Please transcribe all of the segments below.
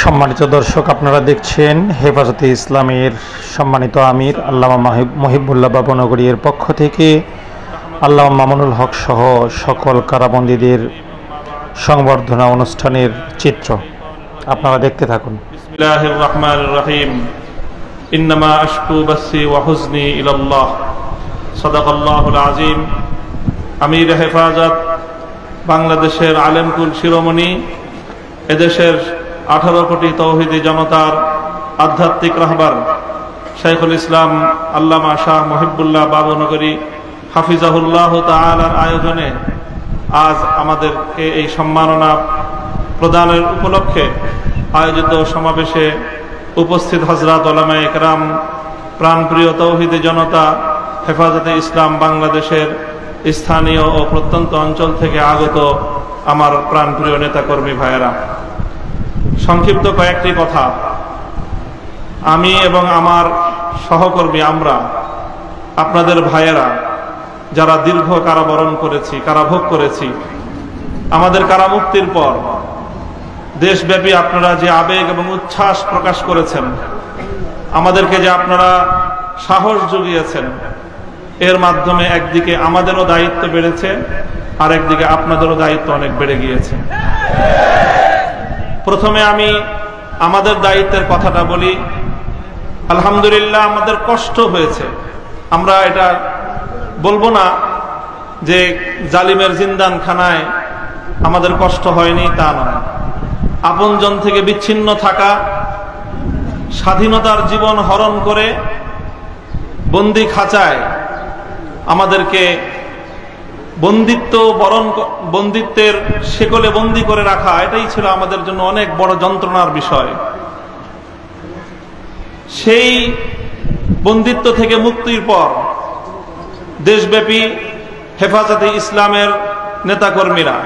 সম্মানিত দর্শক, আপনারা দেখছেন হেফাজতে ইসলামের সম্মানিত আমির আল্লামা মহিবুল্লাহ বাবনগরী এর পক্ষ থেকে আল্লামা মামুনুল হক সহ সকল কারাবন্দীদের সংবর্ধনা অনুষ্ঠানের চিত্র আপনারা দেখতে থাকুন। বিসমিল্লাহির রহমানির রহিম। ইন্নামা আশকু বাসি ওয়া হুজনি ইলাল্লাহ। সাদাকাল্লাহুল আযীম। আমির হেফাজত বাংলাদেশের আলেমকুল শিরোমণি, এদেশের 18 কোটি তৌহিদি জনতার আধ্যাত্মিক রাহবার শাইখুল ইসলাম আল্লামা শাহ মহিবুল্লাহ বাবনগরী হাফিজাহুল্লাহ তাআলার আয়োজনে আজ আমাদেরকে এই সম্মাননা প্রদানের উপলক্ষে আয়োজিত সমাবেশে উপস্থিত হযরত উলামায়ে কেরাম, প্রাণপ্রিয় তৌহিদি জনতা, হেফাজতে ইসলাম বাংলাদেশের স্থানীয় ও প্রত্যন্ত অঞ্চল থেকে আগত আমার প্রাণপ্রিয় নেতাকর্মী ভাইয়েরা, সংক্ষিপ্ত কয়েকটি কথা। আমি এবং আমার সহকর্মী, আমরা আপনাদের ভাইয়েরা যারা দীর্ঘ কারাবরণ করেছি, কারাভোগ করেছি, আমাদের কারামুক্তির পর দেশব্যাপী আপনারা যে আবেগ এবং উচ্ছ্বাস প্রকাশ করেছেন, আমাদেরকে যে আপনারা সাহস জুগিয়েছেন, এর মাধ্যমে একদিকে আমাদেরও দায়িত্ব বেড়েছে, আর একদিকে আপনাদেরও দায়িত্ব অনেক বেড়ে গিয়েছে। প্রথমে আমি আমাদের দায়িত্বের কথাটা বলি। আলহামদুলিল্লাহ, আমাদের কষ্ট হয়েছে, আমরা এটা বলবো না যে জালিমের জিন্দানখানায় আমাদের কষ্ট হয়নি, তা নয়। আপনজন থেকে বিচ্ছিন্ন থাকা, স্বাধীনতার জীবন হরণ করে বন্দি খাঁচায় আমাদেরকে বন্দিত্বের শেকলে বন্দি করে রাখা, এটাই ছিল আমাদের জন্য অনেক বড় যন্ত্রণার বিষয়। সেই বন্দিত্ব থেকে মুক্তির পর দেশব্যাপী হেফাজতে ইসলামের নেতাকর্মীরা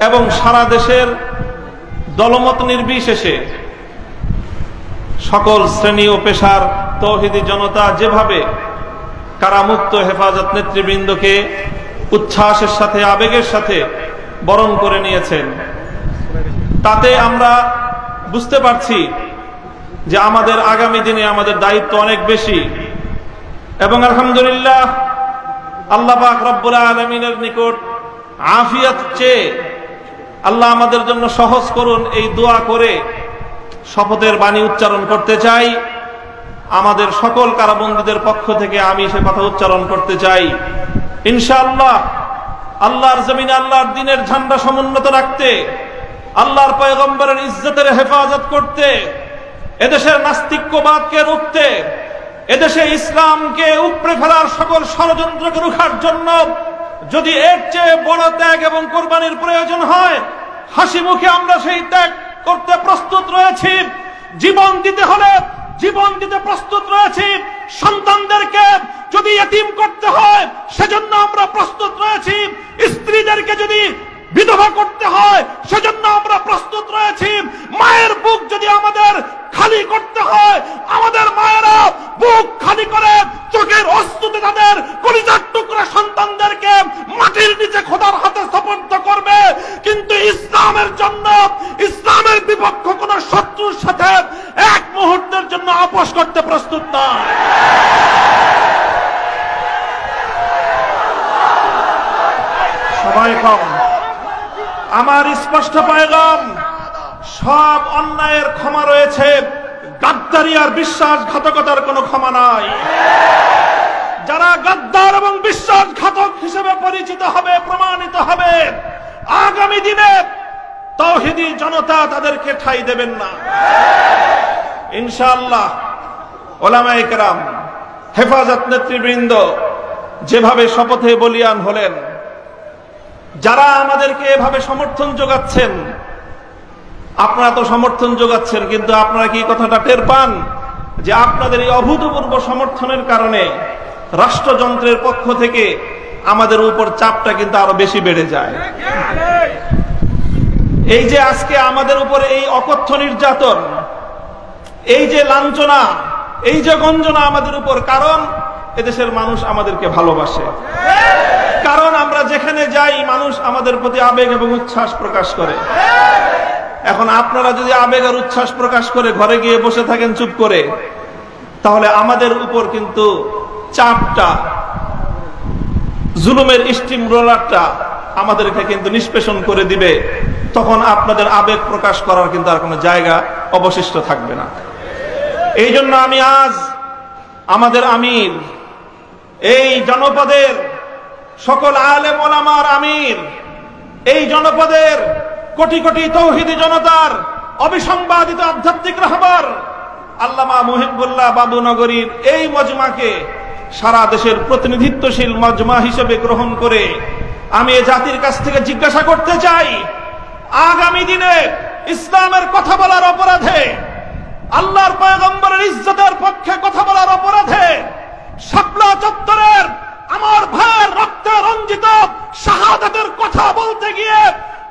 এবং সারা দেশের দলমত নির্বিশেষে সকল শ্রেণী ও পেশার তৌহিদি জনতা যেভাবে কারামুক্ত হেফাজত নেতৃবৃন্দকে উচ্ছ্বাসের সাথে, আবেগের সাথে বরণ করে নিয়েছেন, তাতে আমরা বুঝতে পারছি যে আমাদের আগামী দিনে আমাদের দায়িত্ব অনেক বেশি। এবং আলহামদুলিল্লাহ, আল্লাহ পাক রব্বুল আলামিনের নিকট আফিয়াত চেয়ে আল্লাহ আমাদের জন্য সহজ করুন এই দোয়া করে শপথের বাণী উচ্চারণ করতে চাই। আমাদের সকল কারাবন্দীদের পক্ষ থেকে আমি সে কথা উচ্চারণ করতে চাই। ইনশাআল্লাহ আল্লাহর জমিনে আল্লাহর দ্বীনের ঝান্ডা সমুন্নত রাখতে, আল্লাহর পয়গম্বরের ইজ্জতের হেফাজত করতে, এদেশের নাস্তিক্যবাদকে রুখতে, এদেশে ইসলামকে উপড়ে ফেলার সকল ষড়যন্ত্রকে রুখার জন্য যদি এর চেয়ে বড় ত্যাগ এবং কোরবানির প্রয়োজন হয়, হাসি মুখে আমরা সেই ত্যাগ করতে প্রস্তুত রয়েছি। জীবন দিতে হলে জীবন দিতে প্রস্তুত রয়েছি। সন্তানদেরকে যদি এতিম করতে হয় সেজন্য আমরা প্রস্তুত রয়েছি। স্ত্রীদেরকে যদি বিধবা করতে হয় সেজন্য আমরা প্রস্তুত রয়েছি। মায়ের বুক যদি আমাদের খালি করতে হয়, আমাদের মায়েরা বুক খালি করে চোখের অশ্রুতে তাদের কলিজার টুকরা সন্তানদেরকে মাটির নিচে খোদার হাতে সুপর্দ করবে। কিন্তু ইসলামের জন্য, ইসলামের বিপক্ষ কোন শত্রুর সাথে এক মুহূর্তের জন্য আপোষ করতে প্রস্তুত নয়। সবাই কম, আমার স্পষ্ট পয়গাম, সব অন্যায়ের ক্ষমা রয়েছে, গাদ্দারি আর বিশ্বাসঘাতকতার কোনো ক্ষমা নাই। যারা গাদ্দার এবং বিশ্বাসঘাতক হিসেবে পরিচিত হবে, প্রমাণিত হবে, আগামী দিনে তৌহিদি জনতা তাদেরকে ঠাঁই দেবেন না। ইনশাআল্লাহ উলামায়ে কেরাম, হেফাজত নেতৃবৃন্দ যেভাবে শপথে বলিয়ান হলেন, যারা আমাদেরকে এভাবে সমর্থন যোগাচ্ছেন, আপনারা তো সমর্থন যোগাচ্ছেন, কিন্তু আপনারা কি কথাটা টের পান যে আপনাদের এই অভূতপূর্ব সমর্থনের কারণে রাষ্ট্রযন্ত্রের পক্ষ থেকে আমাদের উপর চাপটা কিন্তু আরো বেশি বেড়ে যায়। এই যে আজকে আমাদের উপর এই অকথ্য নির্যাতন, এই যে লাঞ্ছনা, এই যে গঞ্জনা আমাদের উপর, কারণ এদেশের মানুষ আমাদেরকে ভালোবাসে, কারণ আমরা যেখানে যাই মানুষ আমাদের প্রতি আবেগ এবং উচ্ছ্বাস প্রকাশ করে। এখন আপনারা যদি আবেগের উচ্ছ্বাস প্রকাশ করে ঘরে গিয়ে বসে থাকেন চুপ করে, তাহলে আমাদের উপর কিন্তু চাপটা, জুলুমের স্টিম রোলারটা আমাদেরকে কিন্তু নিষ্পেষণ করে দিবে। তখন আপনাদের আবেগ প্রকাশ করার কিন্তু আর কোনো জায়গা অবশিষ্ট থাকবে না। এই জন্য আমি আজ আমাদের আমির, এই জনপদের সকল আলেম ওলামার আমির, এই জনপদের কোটি কোটি তৌহিদি জনতার অবিসংবাদিত আধ্যাত্মিক রাহবার আল্লামা মুহিবুল্লাহ বাবুনগরীর এই মজমাকে সারা দেশের প্রতিনিধিত্বশীল মজমা হিসেবে গ্রহণ করে আমি এ জাতির কাছ থেকে জিজ্ঞাসা করতে চাই, আগামী দিনে ইসলামের কথা বলার অপরাধে, আল্লাহর পয়গম্বরের ইজ্জতের পক্ষে কথা বলার অপরাধে শাপলা চত্বরের আমার ভাইয়ের রক্তে রঞ্জিত শাহাদাতের কথা বলতে গিয়ে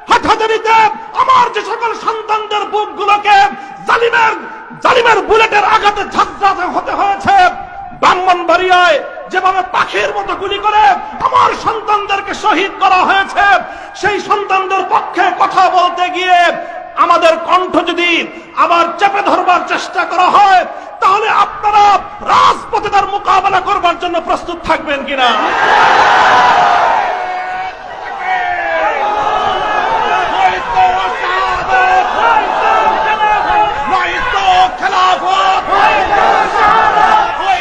হঠাৎ আমার যে সকল সন্তানদের বুকগুলোকে জালিমের বুলেটের আঘাতে ঝাঁঝরাতে হতে হয়েছে, ব্রাহ্মণবাড়িয়ায় যেভাবে পাখির মতো গুলি করে আমার সন্তানদেরকে শহীদ করা হয়েছে, সেই সন্তানদের পক্ষে কথা বলতে গিয়ে আমাদের কণ্ঠ যদি আবার চেপে ধরবার চেষ্টা করা হয়, তাহলে আপনারা রাজপথে তার মোকাবেলা করবার জন্য প্রস্তুত থাকবেন কিনা?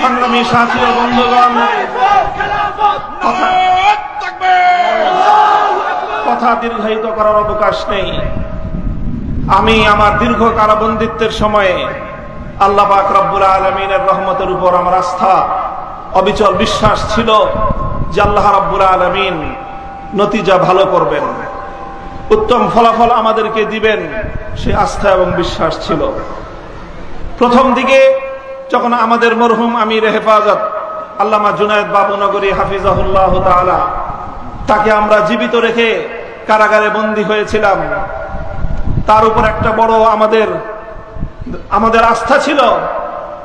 সংগ্রামী সাথী ও বন্ধুগণ, কথা দীর্ঘায়িত করার অবকাশ নেই। আমি আমার দীর্ঘ কারাবন্দিত্বের সময়ে আল্লাহ পাক রব্বুল আলামিনের রহমতের উপর আমার আস্থা, অবিচল বিশ্বাস ছিল যে আল্লাহ রব্বুল আলামিন নতিজা ভালো করবেন, উত্তম ফলাফল আমাদেরকে দিবেন, সে আস্থা এবং বিশ্বাস ছিল। প্রথম দিকে যখন আমাদের মরহুম আমির হেফাজত আল্লামা জুনায়েদ বাবুনগরী হাফিজাহুল্লাহ তাআলা, তাকে আমরা জীবিত রেখে কারাগারে বন্দী হয়েছিলাম, তার উপর একটা বড় আমাদের আস্থা ছিল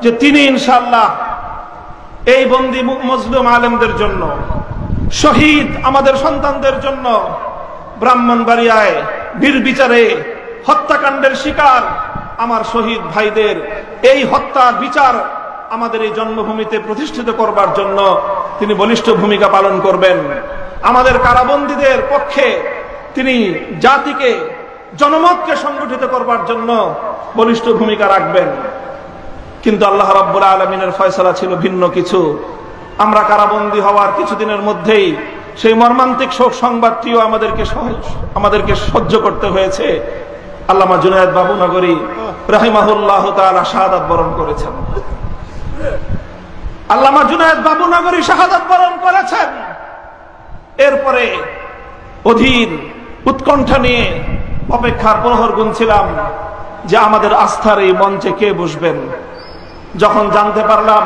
যে তিনি ইনশাআল্লাহ এই বন্দী মজলুম আলেমদের জন্য, শহীদ আমাদের সন্তানদের জন্য, ব্রাহ্মণবাড়িয়ায় নির্বিচারে হত্যাকাণ্ডের শিকার আমার শহীদ ভাইদের এই হত্যার বিচার আমাদের এই জন্মভূমিতে প্রতিষ্ঠিত করবার জন্য তিনি বলিষ্ঠ ভূমিকা পালন করবেন। আমাদের কারাবন্দীদের পক্ষে তিনি জাতিকে, জনমতকে সংগঠিত করবার জন্য বলিষ্ঠ ভূমিকা রাখবেন। কিন্তু আল্লাহ রাব্বুল আলামিনের ফয়সালা ছিল ভিন্ন কিছু। আমরা কারাবন্দী হওয়ার কিছুদিনের মধ্যেই সেই মর্মান্তিক শোক সংবাদটিও আমাদেরকে সহ্য করতে হয়েছে। আল্লামা জুনায়েদ বাবুনগরী রাহিমাহুল্লাহ তাআলা শাহাদাত বরণ করেছেন। আল্লামা জুনায়েদ বাবুনগরী শাহাদাত বরণ করেছেন। এরপরে অধীর উৎকণ্ঠা নিয়ে অপেক্ষার প্রহর গুনছিলাম যে আমাদের আস্থার এই মঞ্চে কে বসবেন। যখন জানতে পারলাম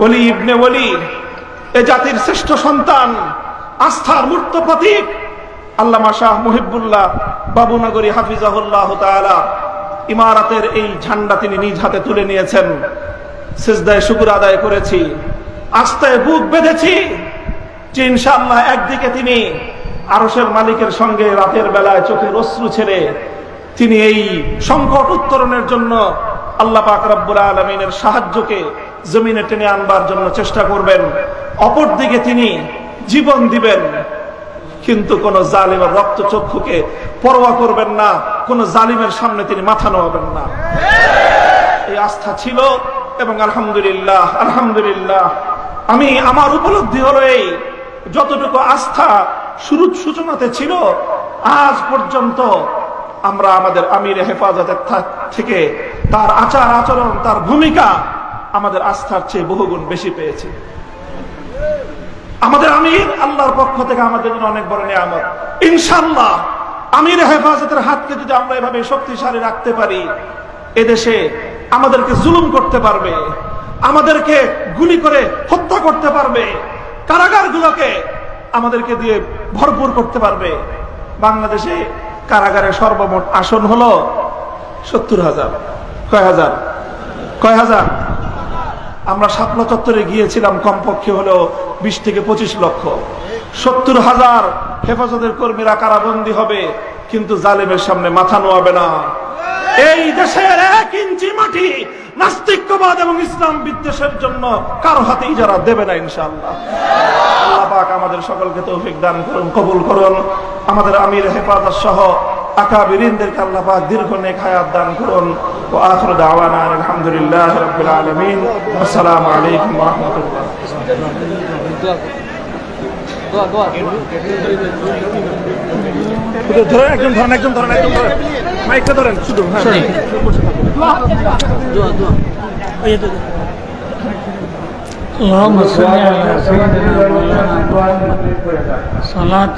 ওলি ইবনে ওলি, এ জাতির শ্রেষ্ঠ সন্তান, আস্থার মূর্ত প্রতীক আল্লামা শাহ মুহিবুল্লাহ বাবুনগরী হাফিজাহুল্লাহ তাআলা ইমারতের এই ঝান্ডা তিনি নিজ হাতে তুলে নিয়েছেন, সিজদায় শুকর আদায় করেছি, আস্থায় বুক বেঁধেছি যে ইনশাআল্লাহ একদিকে তিনি আরশের মালিকের সঙ্গে রাতের বেলায় চোখের অশ্রু ছেড়ে তিনি এই সংকট উত্তরণের জন্য আল্লাহ পাক রব্বুল আলামিনের সাহায্যকে জমিনে টেনে আনবার জন্য চেষ্টা করবেন। অপরদিকে তিনি জীবন দিবেন, কিন্তু কোন জালিমের রক্তচক্ষুকে পরোয়া করবেন না, কোন জালিমের সামনে তিনি মাথা নোয়াবেন না। এই আস্থা ছিল এবং আলহামদুলিল্লাহ আমার উপলব্ধি হলো এই, যতটুকু আস্থা শুরুর সূচনাতে ছিল, আজ পর্যন্ত আমরা আমাদের আমির হেফাজতের থেকে তার আচার আচরণ, তার ভূমিকা আমাদের আস্থার চেয়ে বহুগুণ বেশি পেয়েছি। আমাদের আমির আল্লাহর পক্ষ থেকে আমাদের জন্য অনেক বড় নিয়ামত। ইনশাআল্লাহ আমির হেফাজতের হাতকে যদি আমরা এভাবে শক্তিশালী রাখতে পারি, এদেশে আমাদেরকে জুলুম করতে পারবে, আমাদেরকে গুলি করে হত্যা করতে পারবে, কারাগারগুলোকে আমাদেরকে দিয়ে ভরপুর করতে পারবে। বাংলাদেশে কারাগারের সর্বমোট আসন হলো 70,000। কয় হাজার? আমরা শাপলা চত্বরে গিয়েছিলাম, কমপক্ষে হলো 20 থেকে 25 লক্ষ। 70,000 হেফাজতের কর্মীরা কারাবন্দী হবে, কিন্তু জালেমের সামনে মাথা নোয়াবে না। এই দেশের 1 ইঞ্চি মাটি নাস্তিক্যবাদ এবং ইসলাম বিদ্বেষের জন্য কারো হাতে ইজারা দেবে না ইনশাআল্লাহ। আল্লাহ পাক আমাদের সকলকে তৌফিক দান করুন, কবুল করুন। আমাদের আমির হেফাজত সহ আকাবিরিনদেরকে আল্লাহ পাক দীর্ঘ নেক হায়াত দান করুন। ওয়া আখিরু দাওয়ানা আলহামদুলিল্লাহি রাব্বিল আলামিন। আসসালামু আলাইকুম ওয়া রাহমাতুল্লাহ। একজন ধরেন মাইকটা ধরেন শুধু। اللهم صل على سيدنا مولانا محمد صلاة